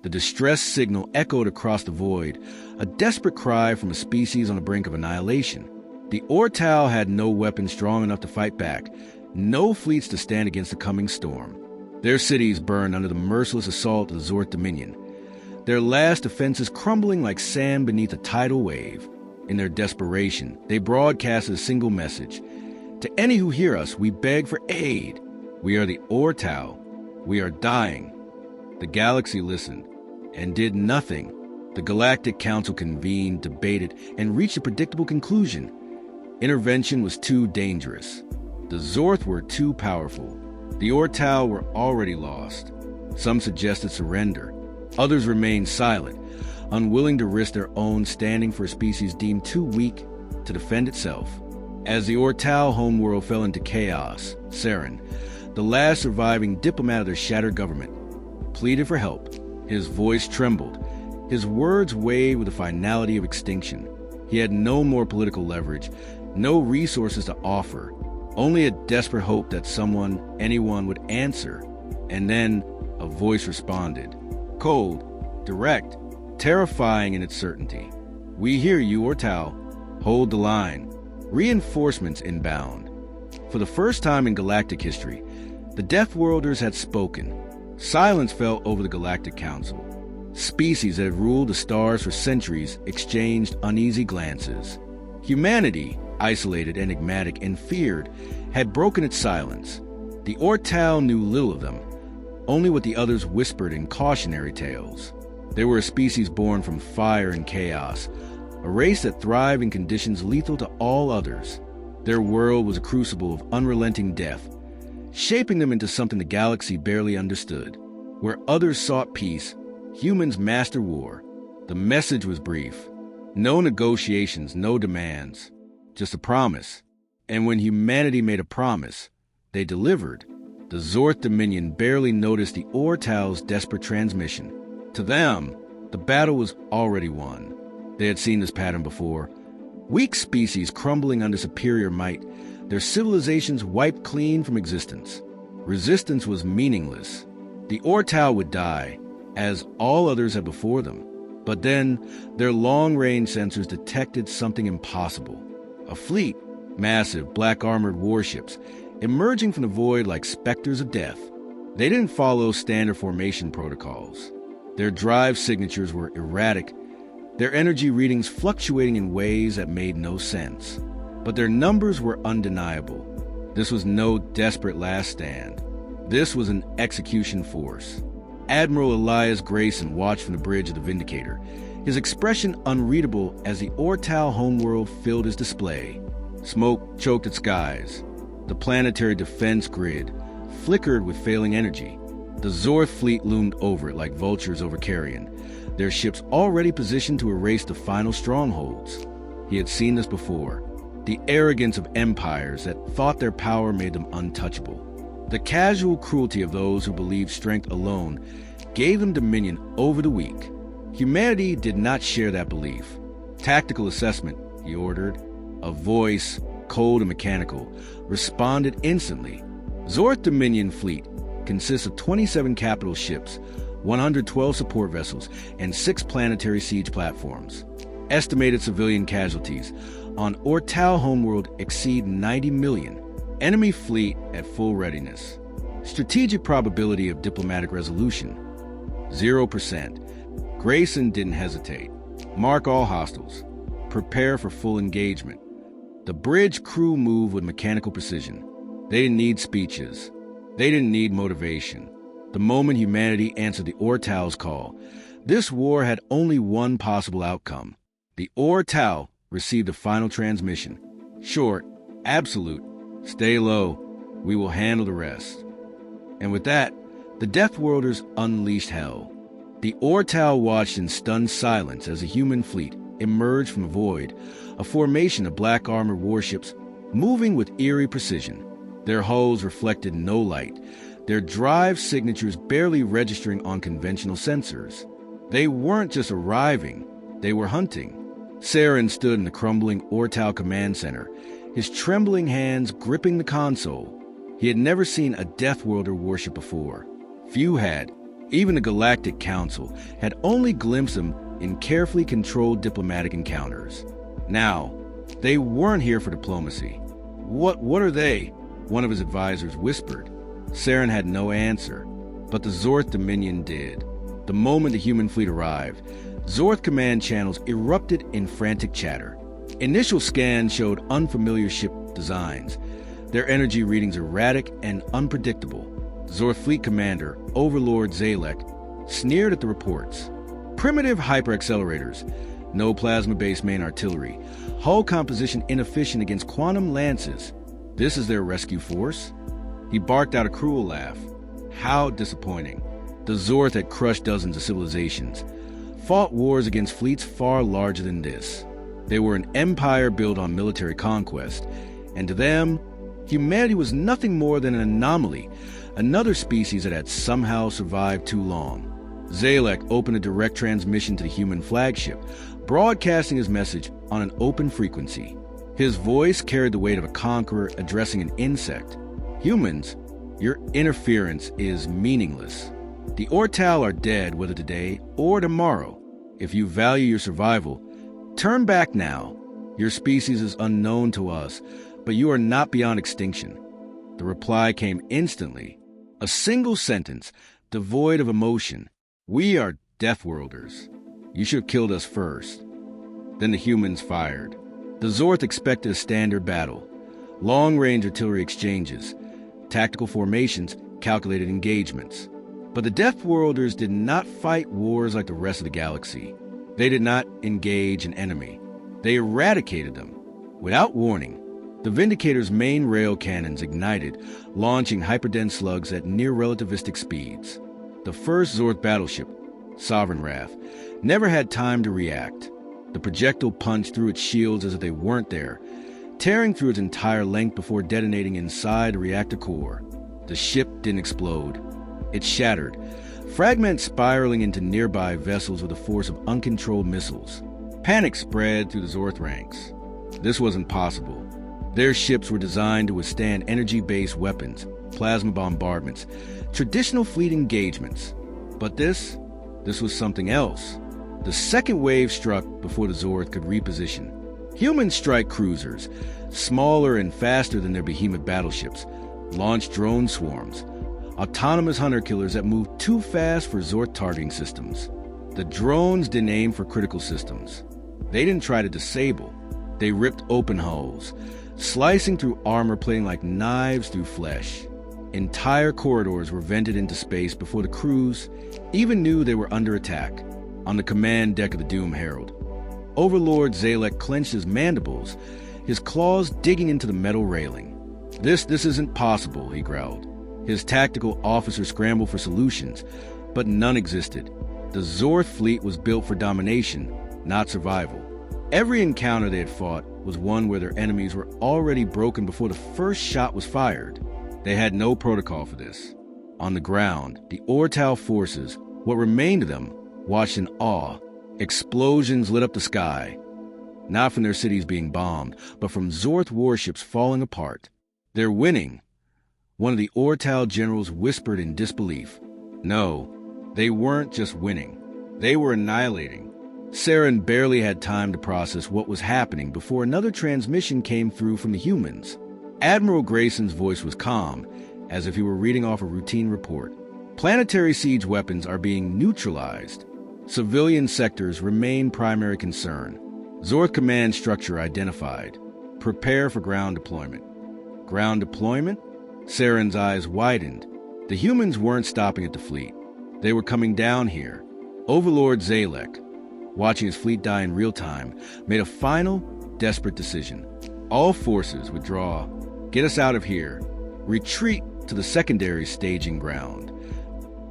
The distress signal echoed across the void, a desperate cry from a species on the brink of annihilation. The Ortal had no weapons strong enough to fight back, no fleets to stand against the coming storm. Their cities burned under the merciless assault of the Zorth Dominion, their last defenses crumbling like sand beneath a tidal wave. In their desperation, they broadcasted a single message. To any who hear us, we beg for aid. We are the Ortal. We are dying. The galaxy listened and did nothing. The Galactic Council convened, debated, and reached a predictable conclusion. Intervention was too dangerous. The Zorth were too powerful. The Ortal were already lost. Some suggested surrender. Others remained silent, unwilling to risk their own standing for a species deemed too weak to defend itself. As the Ortal homeworld fell into chaos, Saren, the last surviving diplomat of their shattered government, pleaded for help. His voice trembled. His words weighed with the finality of extinction. He had no more political leverage, no resources to offer, only a desperate hope that anyone would answer. And then a voice responded. Cold, direct, terrifying in its certainty. We hear you, Ortal. Hold the line. Reinforcements inbound. For the first time in galactic history, the Deathworlders had spoken. Silence fell over the Galactic Council. Species that had ruled the stars for centuries exchanged uneasy glances. Humanity, isolated, enigmatic, and feared, had broken its silence. The Ortal knew little of them, only what the others whispered in cautionary tales. They were a species born from fire and chaos, a race that thrived in conditions lethal to all others. Their world was a crucible of unrelenting death, shaping them into something the galaxy barely understood. Where others sought peace, humans mastered war. The message was brief. No negotiations, no demands, just a promise. And when humanity made a promise, they delivered. The Zorth Dominion barely noticed the Ortal's desperate transmission. To them, the battle was already won. They had seen this pattern before. Weak species crumbling under superior might, their civilizations wiped clean from existence. Resistance was meaningless. The Ortal would die, as all others had before them. But then, their long-range sensors detected something impossible. A fleet, massive, black-armored warships, emerging from the void like specters of death. They didn't follow standard formation protocols. Their drive signatures were erratic, their energy readings fluctuating in ways that made no sense. But their numbers were undeniable. This was no desperate last stand. This was an execution force. Admiral Elias Grayson watched from the bridge of the Vindicator, his expression unreadable as the Ortal homeworld filled his display. Smoke choked at skies. The planetary defense grid flickered with failing energy. The Zorth fleet loomed over it like vultures over carrion, their ships already positioned to erase the final strongholds. He had seen this before. The arrogance of empires that thought their power made them untouchable. The casual cruelty of those who believed strength alone gave them dominion over the weak. Humanity did not share that belief. Tactical assessment, he ordered. A voice, cold and mechanical, responded instantly. Zorth Dominion fleet consists of 27 capital ships, 112 support vessels, and 6 planetary siege platforms. Estimated civilian casualties on Ortal homeworld exceed 90 million. Enemy fleet at full readiness. Strategic probability of diplomatic resolution, 0%. Grayson didn't hesitate. Mark all hostiles. Prepare for full engagement. The bridge crew moved with mechanical precision. They didn't need speeches. They didn't need motivation. The moment humanity answered the Ortal's call, this war had only one possible outcome. The Ortal received a final transmission. Short, absolute. Stay low. We will handle the rest. And with that, the Deathworlders unleashed hell. The Ortal watched in stunned silence as a human fleet emerged from the void, a formation of black armored warships moving with eerie precision. Their hulls reflected no light, their drive signatures barely registering on conventional sensors. They weren't just arriving, they were hunting. Saren stood in the crumbling Ortal command center, his trembling hands gripping the console. He had never seen a Deathworlder warship before. Few had. Even the Galactic Council had only glimpsed them in carefully controlled diplomatic encounters. Now, they weren't here for diplomacy. What are they? One of his advisors whispered. Saren had no answer, but the Zorth Dominion did. The moment the human fleet arrived, Zorth command channels erupted in frantic chatter. Initial scans showed unfamiliar ship designs, their energy readings erratic and unpredictable. Zorth Fleet Commander, Overlord Zalek, sneered at the reports. Primitive hyperaccelerators, no plasma-based main artillery, hull composition inefficient against quantum lances. This is their rescue force? He barked out a cruel laugh. How disappointing. The Zorth had crushed dozens of civilizations, fought wars against fleets far larger than this. They were an empire built on military conquest, and to them, humanity was nothing more than an anomaly, another species that had somehow survived too long. Zalek opened a direct transmission to the human flagship, broadcasting his message on an open frequency. His voice carried the weight of a conqueror addressing an insect. Humans, your interference is meaningless. The Ortal are dead whether today or tomorrow. If you value your survival, turn back now. Your species is unknown to us, but you are not beyond extinction. The reply came instantly. A single sentence, devoid of emotion. We are Deathworlders. You should have killed us first. Then the humans fired. The Zorth expected a standard battle. Long-range artillery exchanges, tactical formations, calculated engagements. But the Deathworlders did not fight wars like the rest of the galaxy. They did not engage an enemy. They eradicated them. Without warning, the Vindicator's main rail cannons ignited, launching hyperdense slugs at near-relativistic speeds. The first Zorth battleship, Sovereign Wrath, never had time to react. The projectile punched through its shields as if they weren't there, tearing through its entire length before detonating inside the reactor core. The ship didn't explode. It shattered, fragments spiraling into nearby vessels with the force of uncontrolled missiles. Panic spread through the Zorth ranks. This wasn't possible. Their ships were designed to withstand energy-based weapons, plasma bombardments, traditional fleet engagements. But this was something else. The second wave struck before the Zorth could reposition. Human strike cruisers, smaller and faster than their behemoth battleships, launched drone swarms, autonomous hunter-killers that moved too fast for Zorth targeting systems. The drones didn't aim for critical systems. They didn't try to disable. They ripped open hulls, slicing through armor plating like knives through flesh. Entire corridors were vented into space before the crews even knew they were under attack. On the command deck of the Doom Herald, Overlord Zalek clenched his mandibles, his claws digging into the metal railing. This isn't possible, he growled. His tactical officers scrambled for solutions, but none existed. The Zorth fleet was built for domination, not survival. Every encounter they had fought was one where their enemies were already broken before the first shot was fired. They had no protocol for this. On the ground, the Ortal forces, what remained of them, watched in awe. Explosions lit up the sky, not from their cities being bombed, but from Zorth warships falling apart. They're winning. One of the Ortal generals whispered in disbelief. No, they weren't just winning. They were annihilating. Saren barely had time to process what was happening before another transmission came through from the humans. Admiral Grayson's voice was calm, as if he were reading off a routine report. Planetary siege weapons are being neutralized. Civilian sectors remain primary concern. Zorth command structure identified. Prepare for ground deployment. Ground deployment? Saren's eyes widened. The humans weren't stopping at the fleet. They were coming down here. Overlord Zalek, watching his fleet die in real time, made a final, desperate decision. All forces withdraw. Get us out of here. Retreat to the secondary staging ground.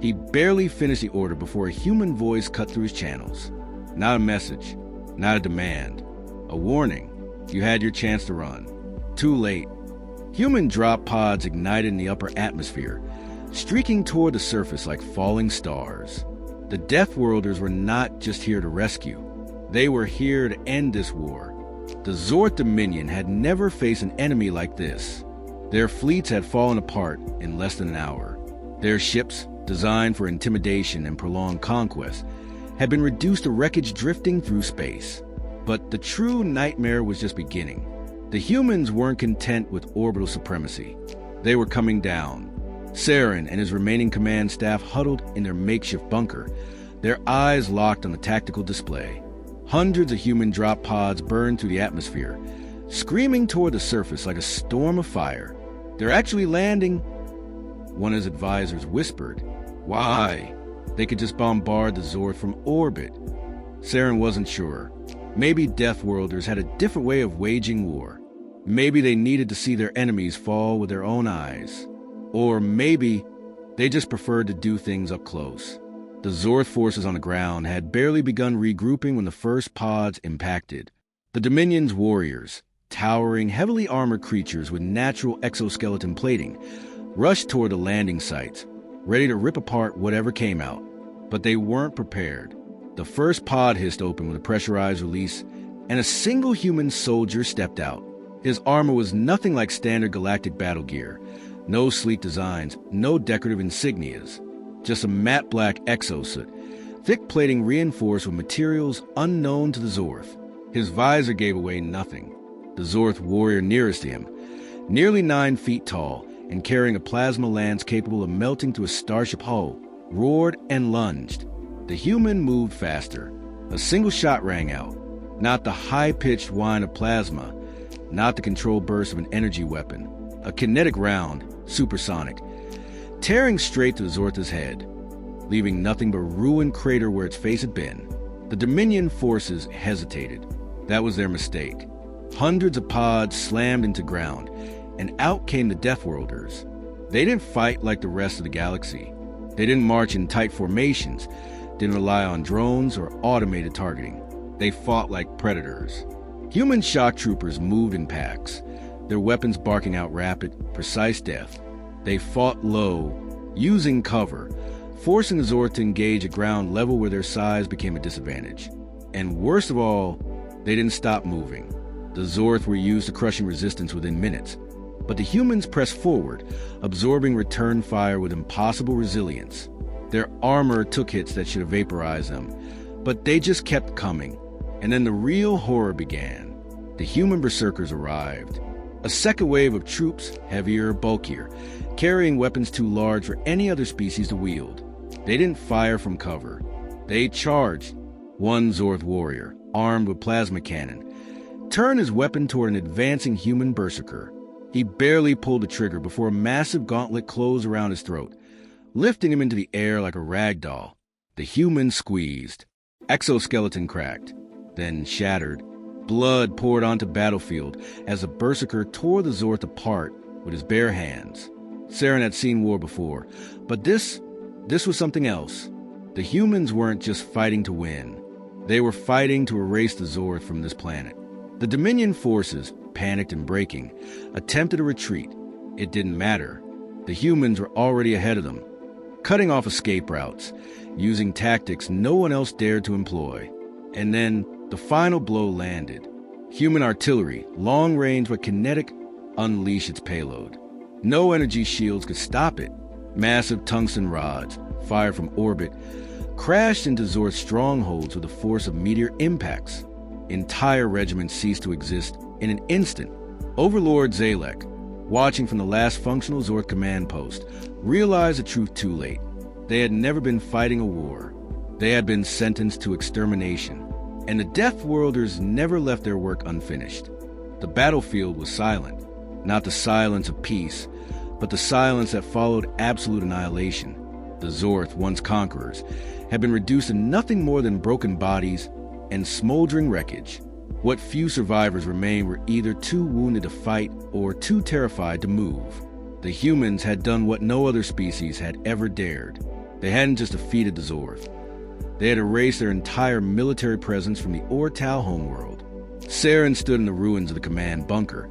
He barely finished the order before a human voice cut through his channels. Not a message, not a demand. A warning. You had your chance to run. Too late. Human drop pods ignited in the upper atmosphere, streaking toward the surface like falling stars. The Deathworlders were not just here to rescue. They were here to end this war. The Zorth Dominion had never faced an enemy like this. Their fleets had fallen apart in less than an hour. Their ships designed for intimidation and prolonged conquest, had been reduced to wreckage drifting through space. But the true nightmare was just beginning. The humans weren't content with orbital supremacy. They were coming down. Saren and his remaining command staff huddled in their makeshift bunker, their eyes locked on the tactical display. Hundreds of human drop pods burned through the atmosphere, screaming toward the surface like a storm of fire. "They're actually landing," one of his advisors whispered. "Why? They could just bombard the Zorth from orbit." Saren wasn't sure. Maybe Deathworlders had a different way of waging war. Maybe they needed to see their enemies fall with their own eyes. Or maybe they just preferred to do things up close. The Zorth forces on the ground had barely begun regrouping when the first pods impacted. The Dominion's warriors, towering, heavily armored creatures with natural exoskeleton plating, rushed toward the landing sites, ready to rip apart whatever came out. But they weren't prepared. The first pod hissed open with a pressurized release, and a single human soldier stepped out. His armor was nothing like standard galactic battle gear. No sleek designs, no decorative insignias. Just a matte black exosuit, thick plating reinforced with materials unknown to the Zorth. His visor gave away nothing. The Zorth warrior nearest to him, nearly 9 feet tall and carrying a plasma lance capable of melting through a starship hull, roared and lunged. The human moved faster. A single shot rang out. Not the high-pitched whine of plasma, not the controlled burst of an energy weapon. A kinetic round, supersonic, tearing straight to the Zorth's head, leaving nothing but a ruined crater where its face had been. The Dominion forces hesitated. That was their mistake. Hundreds of pods slammed into ground, and out came the Deathworlders. They didn't fight like the rest of the galaxy. They didn't march in tight formations, didn't rely on drones or automated targeting. They fought like predators. Human shock troopers moved in packs, their weapons barking out rapid, precise death. They fought low, using cover, forcing the Zorth to engage at ground level where their size became a disadvantage. And worst of all, they didn't stop moving. The Zorth were used to crushing resistance within minutes, but the humans pressed forward, absorbing return fire with impossible resilience. Their armor took hits that should have vaporized them, but they just kept coming. And then the real horror began. The human berserkers arrived. A second wave of troops, heavier, bulkier, carrying weapons too large for any other species to wield. They didn't fire from cover. They charged. One Zorth warrior, armed with plasma cannon, turned his weapon toward an advancing human berserker. He barely pulled the trigger before a massive gauntlet closed around his throat, lifting him into the air like a rag doll. The human squeezed. Exoskeleton cracked, then shattered. Blood poured onto the battlefield as the berserker tore the Zorth apart with his bare hands. Saren had seen war before, but this was something else. The humans weren't just fighting to win. They were fighting to erase the Zorth from this planet. The Dominion forces, panicked and breaking, attempted a retreat. It didn't matter. The humans were already ahead of them, cutting off escape routes, using tactics no one else dared to employ. And then the final blow landed. Human artillery, long-range but kinetic, unleashed its payload. No energy shields could stop it. Massive tungsten rods, fired from orbit, crashed into Zorth's strongholds with the force of meteor impacts. Entire regiments ceased to exist in an instant. Overlord Zalek, watching from the last functional Zorth command post, realized the truth too late. They had never been fighting a war. They had been sentenced to extermination. And the Deathworlders never left their work unfinished. The battlefield was silent. Not the silence of peace, but the silence that followed absolute annihilation. The Zorth, once conquerors, had been reduced to nothing more than broken bodies and smoldering wreckage. What few survivors remained were either too wounded to fight or too terrified to move. The humans had done what no other species had ever dared. They hadn't just defeated the Zorth. They had erased their entire military presence from the Ortal homeworld. Saren stood in the ruins of the command bunker,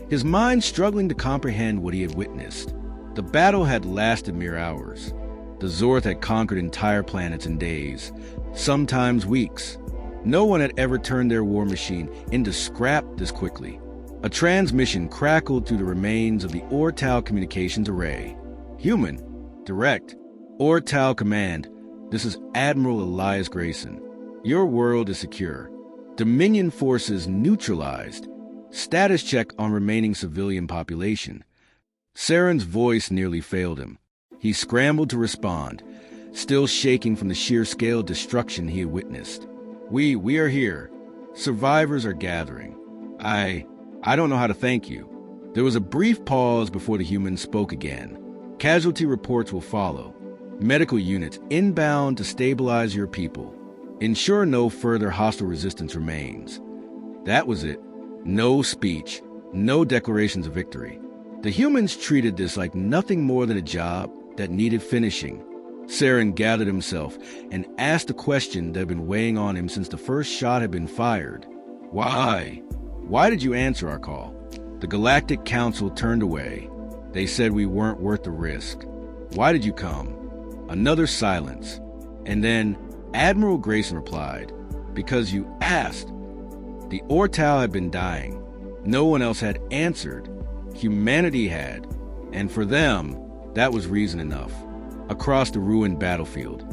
his mind struggling to comprehend what he had witnessed. The battle had lasted mere hours. The Zorth had conquered entire planets in days, sometimes weeks. No one had ever turned their war machine into scrap this quickly. A transmission crackled through the remains of the Ortal communications array. Human, direct, Ortal Command, this is Admiral Elias Grayson. Your world is secure. Dominion forces neutralized. Status check on remaining civilian population. Saren's voice nearly failed him. He scrambled to respond, still shaking from the sheer scale of destruction he had witnessed. We are here. Survivors are gathering. I don't know how to thank you. There was a brief pause before the human spoke again. Casualty reports will follow. Medical units inbound to stabilize your people. Ensure no further hostile resistance remains. That was it. No speech, no declarations of victory. The humans treated this like nothing more than a job that needed finishing. Saren gathered himself and asked a question that had been weighing on him since the first shot had been fired. Why? Why did you answer our call? The Galactic Council turned away. They said we weren't worth the risk. Why did you come? Another silence. And then Admiral Grayson replied, because you asked. The Ortal had been dying. No one else had answered. Humanity had. And for them, that was reason enough. Across the ruined battlefield,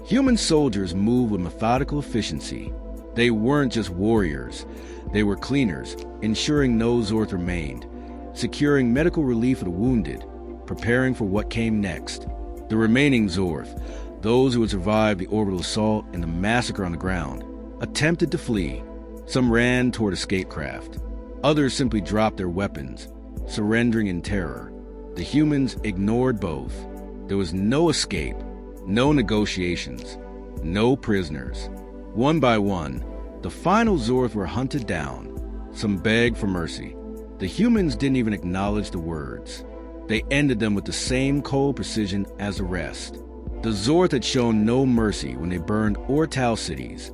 human soldiers moved with methodical efficiency. They weren't just warriors. They were cleaners, ensuring no Zorth remained, securing medical relief for the wounded, preparing for what came next. The remaining Zorth, those who had survived the orbital assault and the massacre on the ground, attempted to flee. Some ran toward escape craft. Others simply dropped their weapons, surrendering in terror. The humans ignored both. There was no escape, no negotiations, no prisoners. One by one, the final Zorth were hunted down. Some begged for mercy. The humans didn't even acknowledge the words. They ended them with the same cold precision as the rest. The Zorth had shown no mercy when they burned Ortal cities,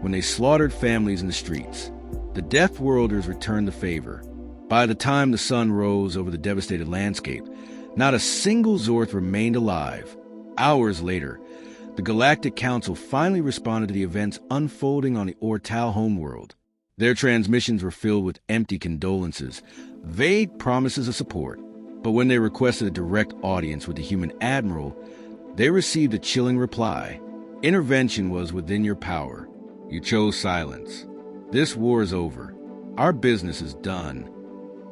when they slaughtered families in the streets. The Deathworlders returned the favor. By the time the sun rose over the devastated landscape, not a single Zorth remained alive. Hours later, the Galactic Council finally responded to the events unfolding on the Ortal homeworld. Their transmissions were filled with empty condolences, vague promises of support. But when they requested a direct audience with the human admiral, they received a chilling reply. Intervention was within your power. You chose silence. This war is over. Our business is done.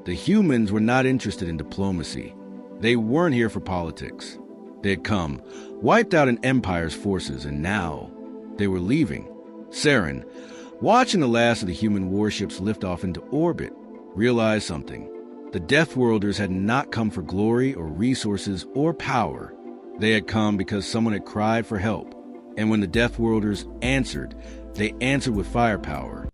The humans were not interested in diplomacy. They weren't here for politics. They had come, wiped out an empire's forces, and now they were leaving. Saren, watching the last of the human warships lift off into orbit, realized something. The Deathworlders had not come for glory or resources or power. They had come because someone had cried for help. And when the Deathworlders answered, they answered with firepower.